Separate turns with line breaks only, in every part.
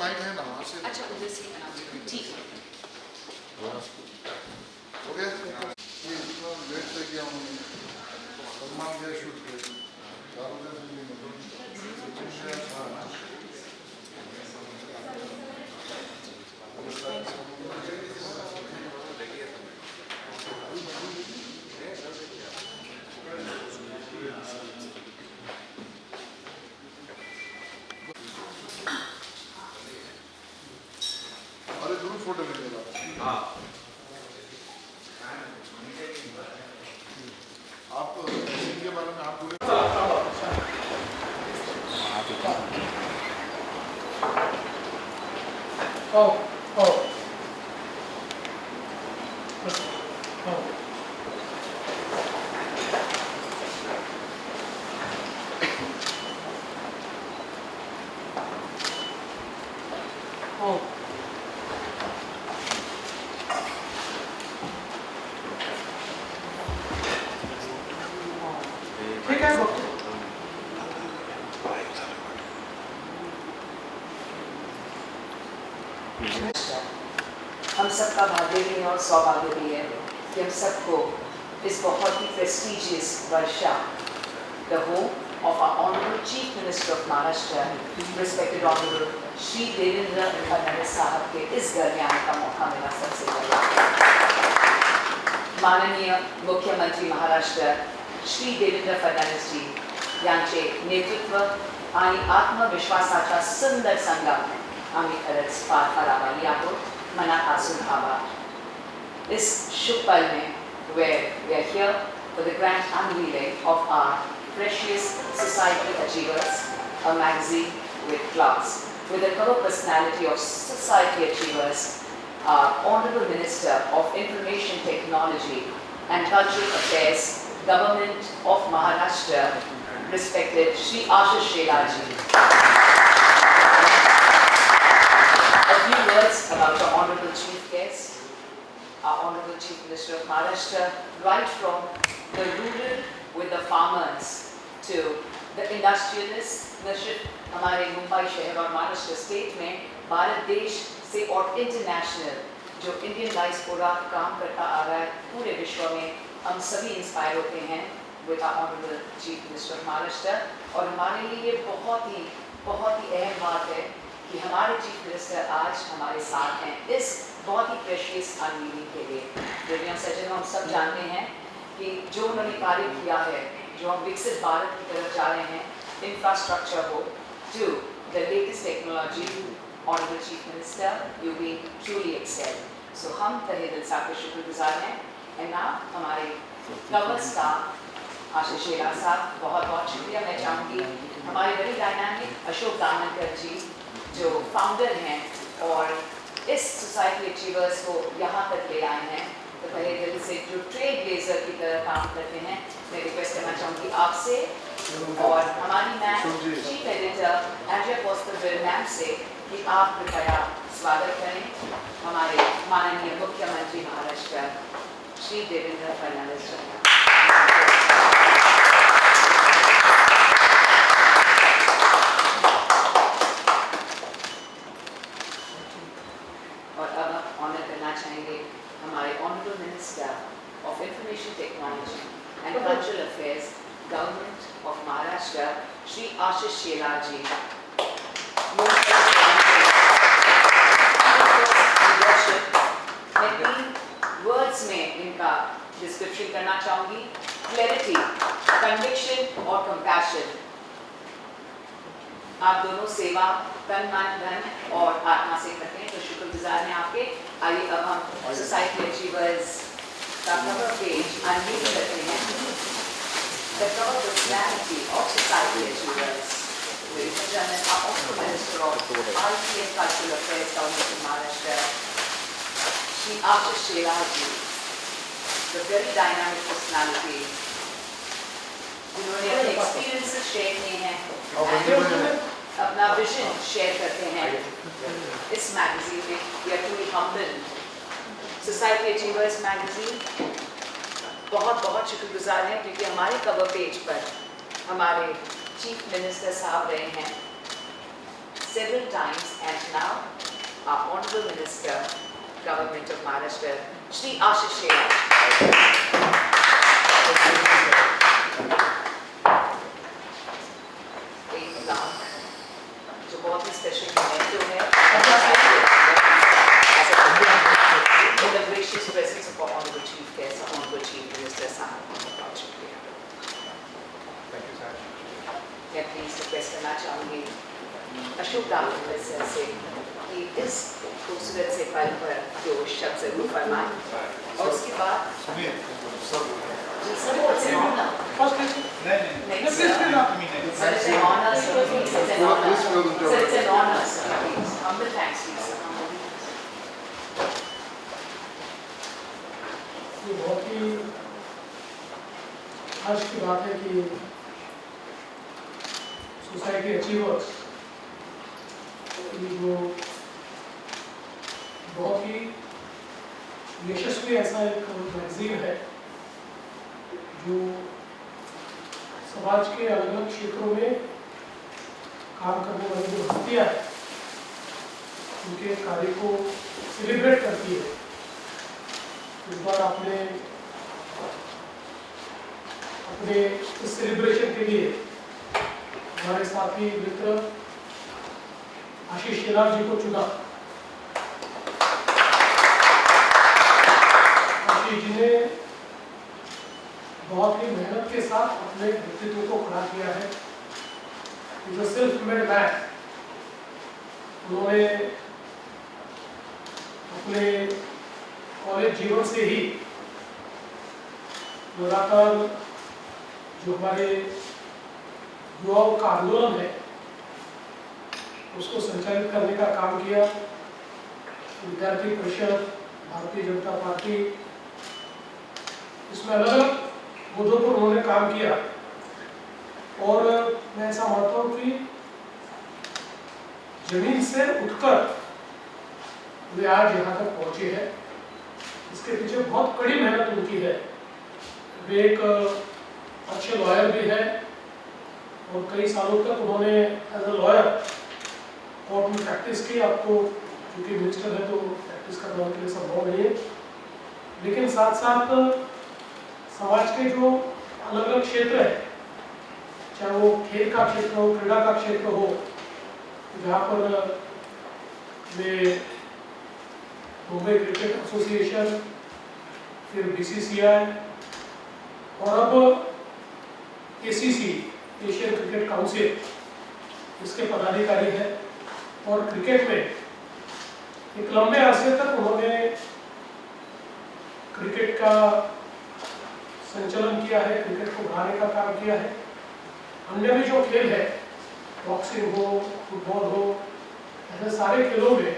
Mic है ना वहाँ से।
अच्छा उधर से अनाउंस ठीक है।
हो गया ये इतना लेट से किया हमने सलमान के शूट पे चारों दिन अरे जरूर फोटो मिलेगा। हाँ आप इनके बारे में आप पूरे
हम सबका भाग्य भी है और सौभाग्य भी है कि हम सबको इस बहुत ही prestigious Varsha the home of our honourable chief minister of Maharashtra respected honourable Shri Devendra Fadnavis sahab के इस घर में आने का मौका मिला। सबसे पहले माननीय मुख्यमंत्री महाराष्ट्र श्री देवेंद्र फडणवीस जी यांचे नेतृत्व आणि आत्मविश्वासाचा सुंदर संगम आम्ही खरंच पार पडावा आहोत। मनापासून आभार। इस शुभ पल में where we are here for the grand unveiling of our precious Society Achievers, a magazine with class, with the cover personality of Society Achievers, our Honorable Minister of Information Technology and Cultural Affairs, Government of Maharashtra, respected Shri Ashish Shelar ji. A few words about our Honorable Chief Guest, our Honorable Chief Minister of Maharashtra, right from the rural with the farmers to the industrialists, नशिब हमारे मुंबई शहर और Maharashtra state में भारत देश से और international जो Indian diaspora काम करता आ रहा है पूरे विश्व में, हम सभी इंस्पायर होते हैं with our Honorable Chief Minister of Maharashtra। और हमारे लिए ये बहुत ही अहम बात है कि हमारे चीफ मिनिस्टर आज हमारे साथ हैं इस बहुत ही प्रेशियस अनवीलिंग के लिए। दुनिया सज्जनों, हम सब जानते हैं कि जो उन्होंने कार्य किया है, जो हम विकसित भारत की तरफ जा रहे हैं, इंफ्रास्ट्रक्चर हो to the latest technology, honourable chief minister you be truly excel. So हम तहे दिल से आपके शुक्रगुजार हैं। एंड नाउ हमारे कवर स्टाफ आशीष शेलार साहब, बहुत बहुत शुक्रिया। मैं चाहूँगी हमारे बड़ी डायनामिक अशोक दामनकर जी जो फाउंडर हैं और इस सोसाइटी अचीवर्स को यहाँ तक ले आए हैं, तो तहे दिल से जो ट्रेड ब्लेजर की तरह काम करते हैं, मैं रिक्वेस्ट करना चाहूँगी आपसे और हमारी ma'am chief editor Andrea Posterville ma'am से कि आप कृपया स्वागत करें हमारे माननीय मुख्यमंत्री महाराष्ट्र श्री देवेंद्र फडणवीस जी। हमारे honourable minister of information technology and cultural affairs, government of Maharashtra, Shri Ashish Shelar ji. मैं 3 वर्ड्स में इनका डिस्क्रिप्शन करना चाहूँगी, क्लैरिटी, कन्विक्शन और कंपैशन। आप दोनों सेवा तन मन धन और आत्मा से करते हैं, तो शुक्रगुजार हैं आपके। आइए अब हम सोसाइटी अचीवर्स का कवर पेज अनवील करते हैं। The cover personality of Society Achievers, ladies and gentlemen, our Honorable Minister of IT and Cultural Affairs, Government of Maharashtra, Shri Ashish Shelar ji, the very dynamic personality, जिन्होंने अपने experiences share किए हैं, अपना vision share करते हैं इस magazine में। We are to be humble. Society achievers magazine बहुत बहुत शुक्रगुजार हैं क्योंकि हमारे कवर पेज पर हमारे चीफ मिनिस्टर साहब रहे हैं several times, and now our Honorable Minister, Government of Maharashtra, Shri Ashish Shelar. एक लाख जो बहुत ही स्पेशल मोमेंटो है in the gracious presence of our Honorable Chief Guest, our Honorable Chief Minister, Sahan.
Thank you, sir.
मैं please request करना चाहूँगी Ashok Dangal sir से कि इस खूबसूरत से पल पर जो शब्द जरूर फरमाएं और उसके बाद
सुनिए सब
जी सर it's an honor.
नहीं
Sir, it's an honor, sir. Please, it's an honor. Sir, it's an honor, sir. Please, humble thanks, please, sir.
ये बहुत ही हर्ष की बात है कि सोसाइटी अचीवर्स जो बहुत ही यशस्वी ऐसा एक मैगजीन है जो समाज के अलग अलग क्षेत्रों में काम करने वाली जो हस्तियाँ हैं उनके कार्य को सेलिब्रेट करती है। इस बार आपने अपने इस सेलिब्रेशन के लिए हमारे साथी मित्र आशीष शेलार जी को चुना। आशीष जी ने बहुत ही मेहनत के साथ अपने व्यक्तित्व को खड़ा किया है। Self made man. उन्होंने अपने कॉलेज जीवन से ही लगातार जो हमारे युवाओं का आंदोलन है उसको संचालित करने का काम किया। विद्यार्थी परिषद, भारतीय जनता पार्टी, इसमें अलग अलग मुद्दों पर उन्होंने काम किया और मैं ऐसा मानता हूँ कि जमीन से उठकर वे आज यहाँ तक पहुँचे हैं। इसके पीछे बहुत कड़ी मेहनत उनकी है। वे एक अच्छे लॉयर भी है और कई सालों तक उन्होंने एज अ लॉयर कोर्ट में प्रैक्टिस की। अब तो क्योंकि मिनिस्टर है तो प्रैक्टिस करना उनके लिए संभव नहीं है, लेकिन साथ साथ समाज के जो अलग अलग क्षेत्र है, चाहे वो खेल का क्षेत्र हो, क्रीड़ा का क्षेत्र हो, जहाँ पर वे मुंबई क्रिकेट एसोसिएशन, फिर बीसीसीआई और अब एसीसी, एशियन क्रिकेट काउंसिल, इसके पदाधिकारी हैं। और क्रिकेट में एक लंबे अरसे तक उन्होंने क्रिकेट का संचालन किया है, क्रिकेट को बढ़ाने का काम किया है। अन्य भी जो खेल है, बॉक्सिंग हो, फुटबॉल हो, ऐसे सारे खेलों में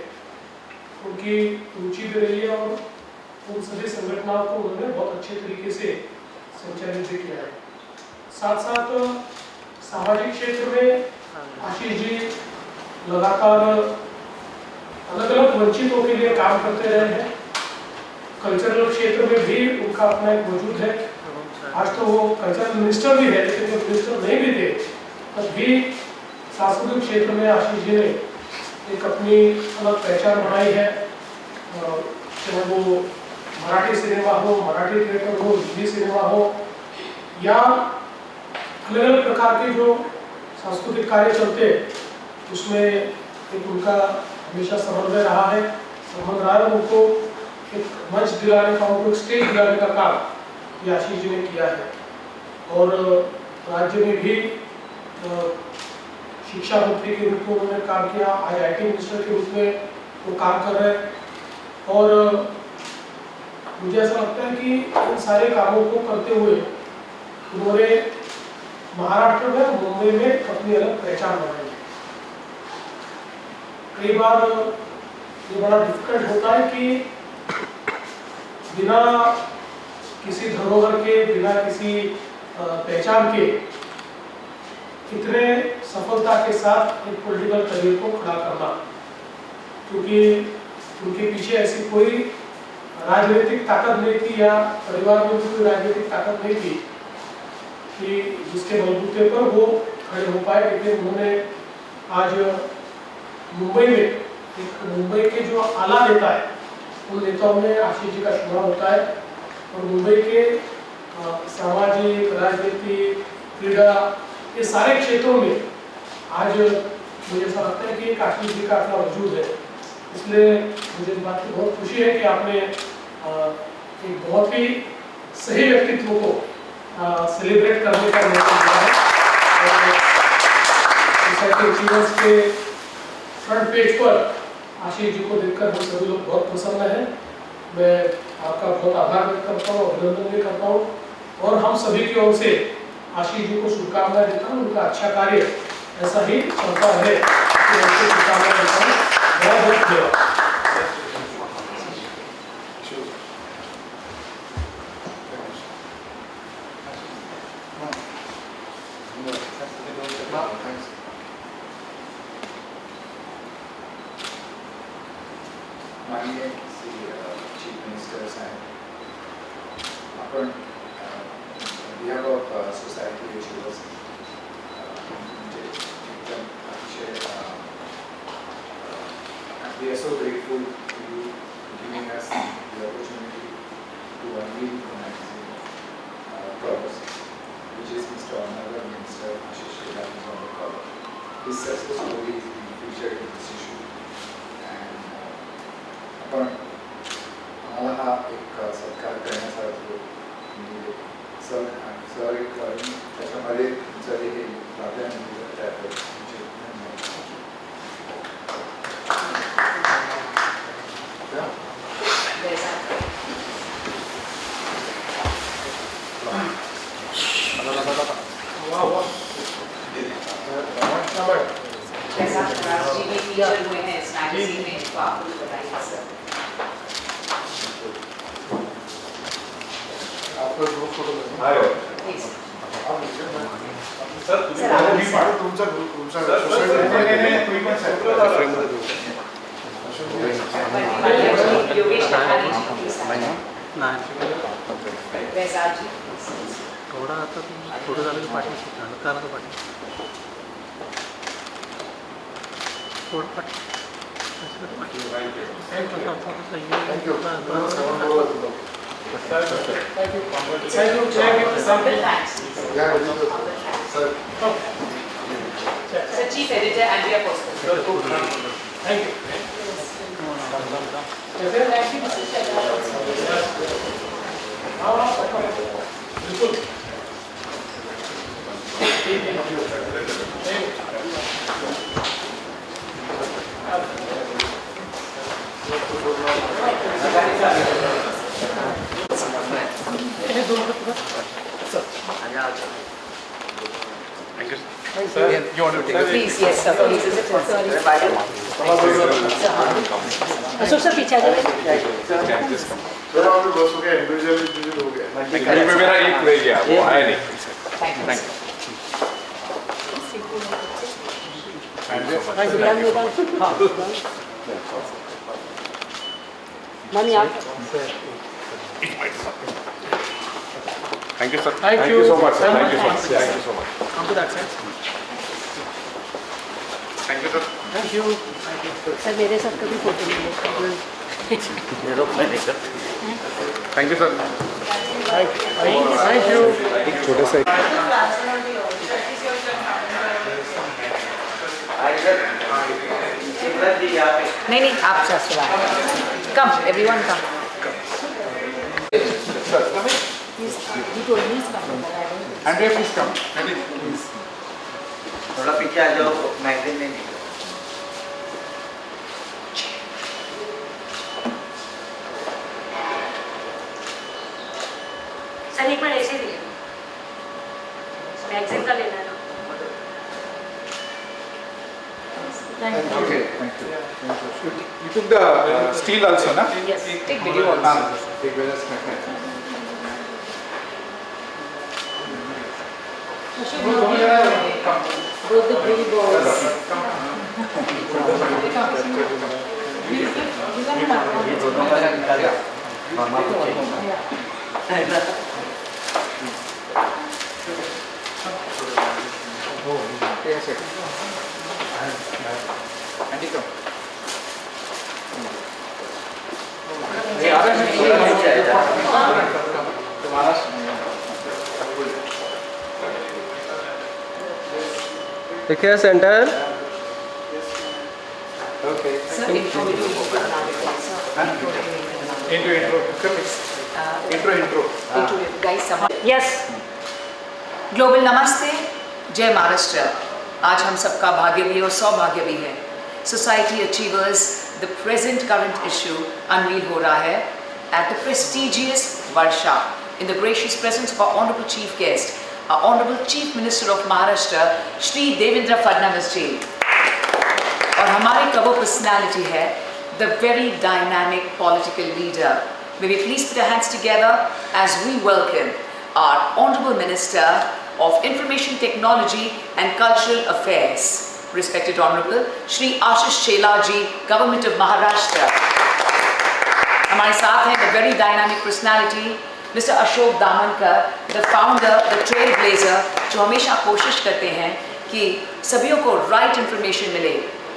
उनकी रुचि भी रही है और उन सभी संगठनों को उन्होंने बहुत अच्छे तरीके से संचालित भी किया है। साथ साथ सामाजिक क्षेत्र में आशीष जी लगातार अलग अलग वंचितों के लिए काम करते रहे हैं। कल्चरल क्षेत्र में भी उनका अपना एक वजूद है। आज तो वो कल्चरल मिनिस्टर भी है, लेकिन जब मिनिस्टर नहीं भी थे तब भी सांस्कृतिक क्षेत्र में आशीष जी ने एक अपनी अलग पहचान बनाई है। चाहे वो मराठी सिनेमा हो, मराठी थिएटर हो, हिंदी सिनेमा हो या अलग अलग प्रकार के जो सांस्कृतिक कार्य चलते हैं, उसमें एक उनका हमेशा समन्वय रहा है, संबंध रहा है। उनको एक मंच दिलाने का, उनको एक स्टेज दिलाने का काम ये आशीष जी ने किया है। और राज्य में भी शिक्षा मंत्री के रूप में उन्होंने काम किया, आज IT मिनिस्टर के रूप में वो काम कर रहे हैं। और मुझे ऐसा लगता है कि इन सारे कामों को करते हुए उन्होंने महाराष्ट्र में, मुंबई में अपनी अलग पहचान बनाई है। कई बार ये बड़ा डिफिकल्ट होता है कि बिना किसी धरोहर के, बिना किसी पहचान के इतने सफलता के साथ एक पॉलिटिकल करियर को खड़ा करना, क्योंकि उनके पीछे ऐसी कोई राजनीतिक ताकत नहीं थी या परिवार में कोई राजनीतिक ताकत नहीं थी कि जिसके बलबूते पर वो खड़े हो पाए। लेकिन उन्होंने आज मुंबई में एक मुंबई के जो आला नेता है उन नेताओं में आशीष जी का शुमार होता है और मुंबई के सामाजिक, राजनीतिक, क्रीड़ा ये सारे क्षेत्रों में आज मुझे ऐसा लगता है कि एक आशीष जी का अपना वजूद है। इसलिए मुझे इस बात की बहुत खुशी है कि आपने एक बहुत ही सही व्यक्तित्व को सेलिब्रेट करने का मौका दिया है और सोसाइटी अचीवर्स के फ्रंट पेज पर आशीष जी को देखकर हम सभी लोग बहुत प्रसन्न हैं। मैं आपका बहुत आभार व्यक्त करता हूँ, अभिनंदन भी करता हूँ और हम सभी की ओर से आशीष जी को शुभकामनाएं देता हूँ। उनका अच्छा कार्य ऐसा ही चलता रहे, उनको शुभकामनाएं देता हूँ। बहुत बहुत धन्यवाद।
माननीय श्री चीफ मिनिस्टर साहेब, आपण बिहाफ ऑफ सोसायटी अचीवर्स म्हणजे एकदम अतिशय we are so grateful to you giving us the opportunity to unveil the magazine covers, which is Mr. Honorable Minister Ashish Shekhar is on the cover. His success story is being featured in this issue. पण आम्हाला हा एक सत्कार करण्यासारखं म्हणजे सहकार्य करून त्याच्यामध्ये तुमचं हे प्राधान्य दिलं त्याबद्दल तुमचे धन्यवाद.
जैसा राज जी भी फीचर हुए हैं इस मैगजीन में, तो आप मुझे बताइए सर।
आपका ग्रुप फोटो
प्लीज
सर
तुमचा ग्रुप तुमचा
योगेश कहानी जी वैसाज जी
थोडा आता थोडं झालं की पाठवू कारण का पाठवू थोडं पाठवू
thank you
Humble thanks.
Sir
Sir, Chief Editor Andrea Postel.
Thank you. बिल्कुल
Please, yes, sir. Please, is it sorry?
Ashok sir पीछे आ जाइए।
सर आप बस हो गया इंडिविजुअली हो गया
कहीं पे मेरा एक रह गया, वो आया नहीं.
Thank you.
मनी आप
Thank you, sir.
Thank you
so much, sir.
so
Thank you so
much.
much. Thank you so much.
come to that side.
Thank you, sir.
Thank you.
Sir मेरे साथ कभी photo नहीं लेते
Thank you, sir.
Thank you.
एक छोटा सा
नहीं नहीं आप sir come everyone come
Andrea, please come. Andrea, please.
थोड़ा पीछे आ जाओ, मैगजीन में नहीं।
सर एक बार ऐसे दिए मैगजीन का लेना है ना
Okay, thank you. You took the steel also, na?
Yes
take video also
Take with us, okay.
both the three balls
Yes, sir.
Aunty कम
देखिए centre
okay
Sir, intro video को बना देते हैं, sir.
Intro
Intro, guys, yes. Global नमस्ते, जय महाराष्ट्र. आज हम सबका भाग्य भी और सौभाग्य भी है. Society achievers the present current issue unveil हो रहा है at the prestigious Varsha in the gracious presence of our honorable chief guest, our honorable chief minister of Maharashtra, Shri Devendra Fadnavis ji. और हमारे कवर पर्सनालिटी है the very dynamic political leader. May we please put our hands together as we welcome our honorable minister of Information Technology and Cultural Affairs, respected honorable Shri Ashish Shela ji, Government of Maharashtra. हमारे साथ हैं the very dynamic personality Mr. Ashok Damankar, the founder, the trailblazer, जो हमेशा कोशिश करते हैं कि सभी को right information मिले.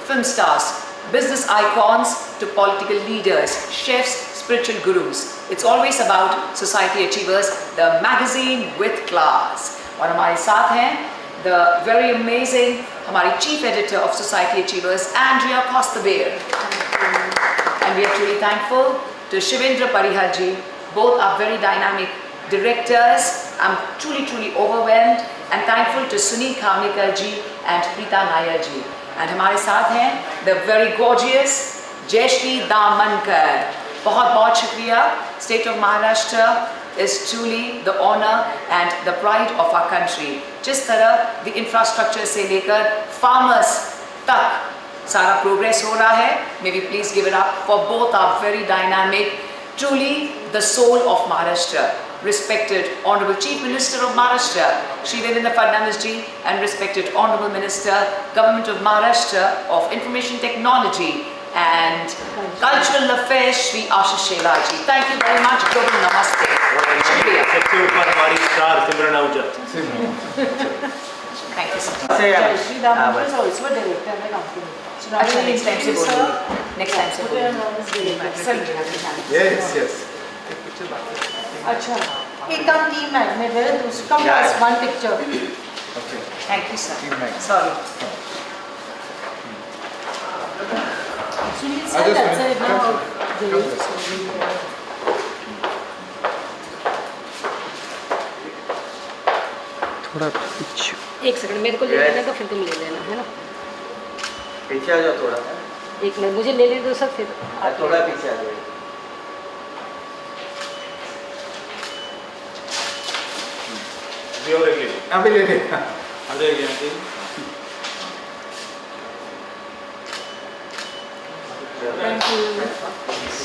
Film stars, business icons to political leaders, chefs, spiritual gurus. It's always about society achievers, the magazine with class. और हमारे साथ हैं the very amazing हमारी chief editor of Society Achievers, Andrea Kostabeer. And we are truly thankful to Shivendra Parihar ji. Both are very dynamic directors. I'm truly overwhelmed and thankful to Sunil Khavnikar ji and Preeta Nair ji. And हमारे साथ हैं the very gorgeous Jayashri Damankar. बहुत शुक्रिया. State of Maharashtra is truly the honor and the pride of our country. जिस तरह the infrastructure से लेकर farmers तक सारा progress हो रहा है. May we please give it up for both our very dynamic, truly the soul of Maharashtra. Respected Honorable Chief Minister of Maharashtra, Shri Devendra Fadnavis ji, and respected Honorable Minister, Government of Maharashtra of Information Technology and Cultural Affairs, Shri Ashish Shela ji. Thank you very much. Global Namaste. Shukriya.
सबसे ऊपर हमारी star Simran Ahuja.
Thank you, sir.
Shri Damankar is also a director of the company. So now
अच्छा,
we
next time से
introduce
बोलिए.
her.
Next time से
Put her
बोलिए.
on as director.
Sir,
yes
अच्छा एक काम टीम है मैं वेरे दूसरा कम
Yeah.
Pass one picture
okay
thank you, sir.
Team mag.
Sorry.
Sunil
I
sir
just
that's it now
थोड़ा पीछे.
एक सेकंड मेरे को ले लेना तो फिर तुम ले लेना है ना.
पीछे आ जाओ थोड़ा.
एक मिनट मुझे ले दो सर फिर
थोड़ा पीछे आ जाओ.
अभी ले ले
आ जाइए आंटी.
Thank you.